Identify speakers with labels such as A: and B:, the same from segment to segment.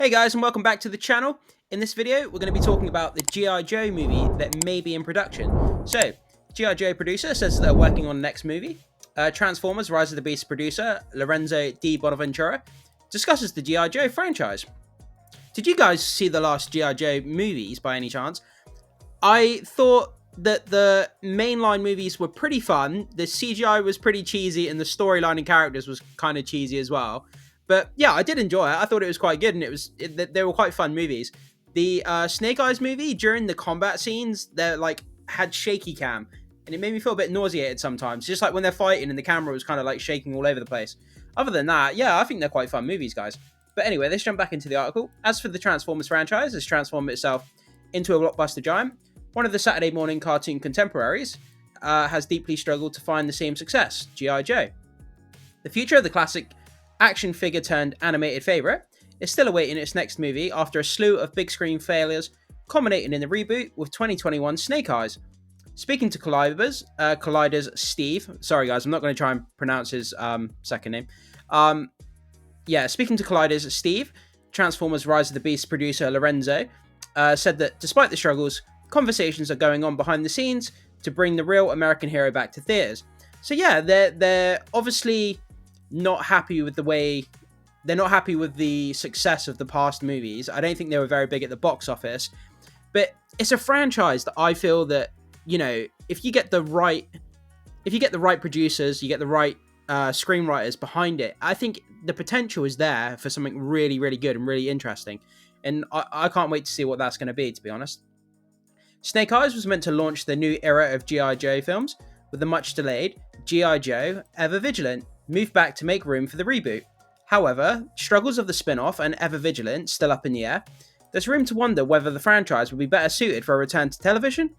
A: Hey guys, and welcome back to the channel. In this video, we're going to be talking about the G.I Joe movie that may be in production. So, G.I Joe producer says they're working on the next movie. Transformers Rise of the Beast producer Lorenzo Di Bonaventura discusses the G.I Joe franchise. Did you guys see the last G.I Joe movies by any chance? I thought that the mainline movies were pretty fun. The CGI was pretty cheesy, and the storyline and characters was kind of cheesy as well. But yeah, I did enjoy it. I thought it was quite good, and they were quite fun movies. The Snake Eyes movie, during the combat scenes, they had shaky cam, and it made me feel a bit nauseated sometimes. Just like when they're fighting, and the camera was kind of like shaking all over the place. Other than that, yeah, I think they're quite fun movies, guys. But anyway, let's jump back into the article. As for the Transformers franchise, it's transformed itself into a blockbuster giant. One of the Saturday morning cartoon contemporaries has deeply struggled to find the same success, G.I. Joe. The future of the classic action figure turned animated favourite is still awaiting its next movie after a slew of big screen failures, culminating in the reboot with 2021 Snake Eyes. Speaking to Collider's Steve, sorry guys, I'm not going to try and pronounce his second name. Speaking to Collider's Steve, Transformers Rise of the Beast producer Lorenzo said that despite the struggles, conversations are going on behind the scenes to bring the real American hero back to theaters. So yeah, they're obviously not happy with they're not happy with the success of the past movies. I don't think they were very big at the box office, but it's a franchise that I feel that, you know, if you get the right producers, you get the right screenwriters behind it, I think the potential is there for something really, really good and really interesting. And I can't wait to see what that's going to be, to be honest. Snake Eyes was meant to launch the new era of G.I. Joe films, with the much delayed G.I. Joe Ever Vigilant moved back to make room for the reboot. However, struggles of the spin-off and Ever Vigilant still up in the air. There's room to wonder whether the franchise would be better suited for a return to television.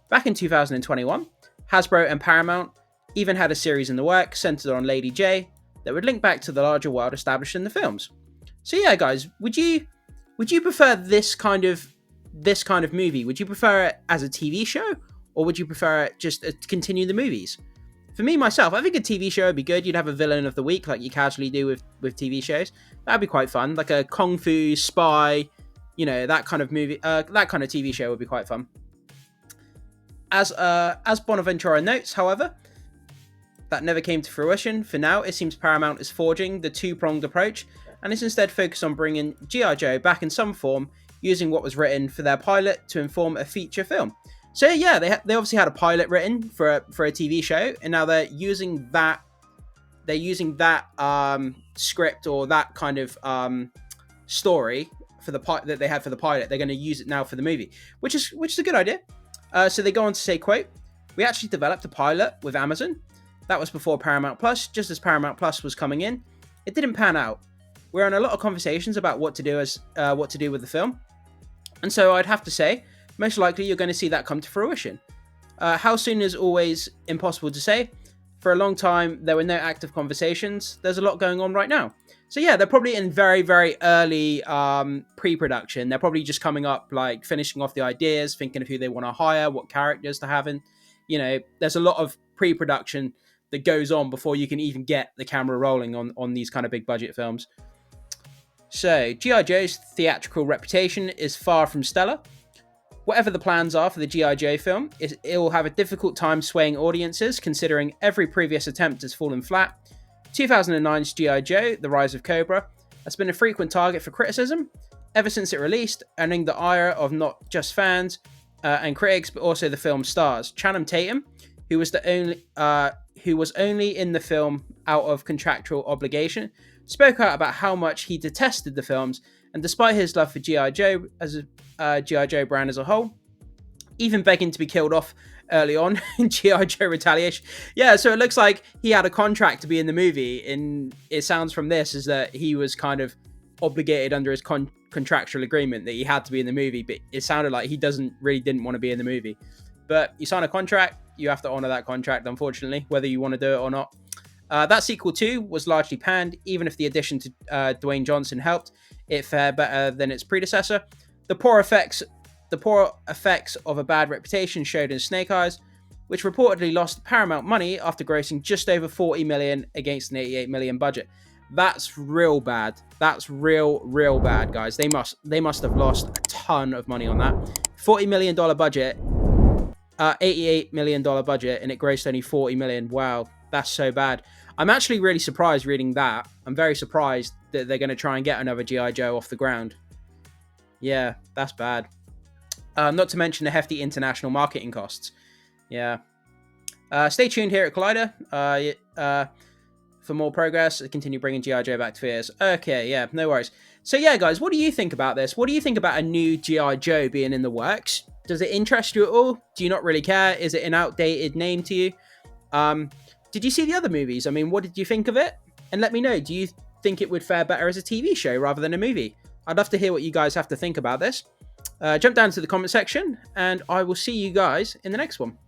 A: Back in 2021, Hasbro and Paramount even had a series in the works centered on Lady J that would link back to the larger world established in the films. So yeah, guys, would you prefer this kind of movie? Would you prefer it as a TV show, or would you prefer it just to continue the movies? For me, myself, I think a TV show would be good. You'd have a villain of the week like you casually do with TV shows. That'd be quite fun. Like a Kung Fu spy, you know, that kind of movie, that kind of TV show would be quite fun. As Bonaventura notes, however, that never came to fruition. For now, it seems Paramount is forging the two-pronged approach and is instead focused on bringing G.I. Joe back in some form, using what was written for their pilot to inform a feature film. So yeah, they obviously had a pilot written for a TV show, and now they're using that script or that kind of story for that they had for the pilot. They're going to use it now for the movie, which is a good idea. So they go on to say, quote, "We actually developed a pilot with Amazon. That was before Paramount Plus, just as Paramount Plus was coming in. It didn't pan out. We're in a lot of conversations about what to do with the film. And so I'd have to say, most likely you're going to see that come to fruition. How soon is always impossible to say. For a long time, there were no active conversations. There's a lot going on right now." So yeah, they're probably in very, very early pre-production. They're probably just coming up, like finishing off the ideas, thinking of who they want to hire, what characters to have in. You know, there's a lot of pre-production that goes on before you can even get the camera rolling on these kind of big budget films. So, G.I. Joe's theatrical reputation is far from stellar. Whatever the plans are for the G.I. Joe film, it will have a difficult time swaying audiences, considering every previous attempt has fallen flat. 2009's G.I. Joe, The Rise of Cobra, has been a frequent target for criticism ever since it released, earning the ire of not just fans and critics, but also the film stars. Channing Tatum, who was only in the film out of contractual obligation, spoke out about how much he detested the films, and despite his love for G.I. Joe as a G.I. Joe brand as a whole, even begging to be killed off early on in G.I. Joe Retaliation. Yeah, so it looks like he had a contract to be in the movie, and it sounds from this is that he was kind of obligated under his contractual agreement that he had to be in the movie, but it sounded like he didn't want to be in the movie. But you sign a contract, you have to honor that contract, unfortunately, whether you want to do it or not. That sequel too was largely panned, even if the addition to Dwayne Johnson helped it fare better than its predecessor. The poor effects of a bad reputation showed in Snake Eyes, which reportedly lost Paramount money after grossing just over $40 million against an $88 million budget. That's real bad. That's real bad, guys. They must have lost a ton of money on that. $40 million budget, $88 million budget, and it grossed only 40 million. Wow, that's so bad. I'm actually really surprised reading that. I'm very surprised that they're going to try and get another G.I. Joe off the ground. Yeah, that's bad. Not to mention the hefty international marketing costs. Yeah. Stay tuned here at Collider for more progress. Continue bringing G.I. Joe back to theaters. Okay, yeah, no worries. So yeah, guys, what do you think about this? What do you think about a new G.I. Joe being in the works? Does it interest you at all? Do you not really care? Is it an outdated name to you? Did you see the other movies? I mean, what did you think of it? And let me know, do you think it would fare better as a TV show rather than a movie? I'd love to hear what you guys have to think about this. Jump down to the comment section, and I will see you guys in the next one.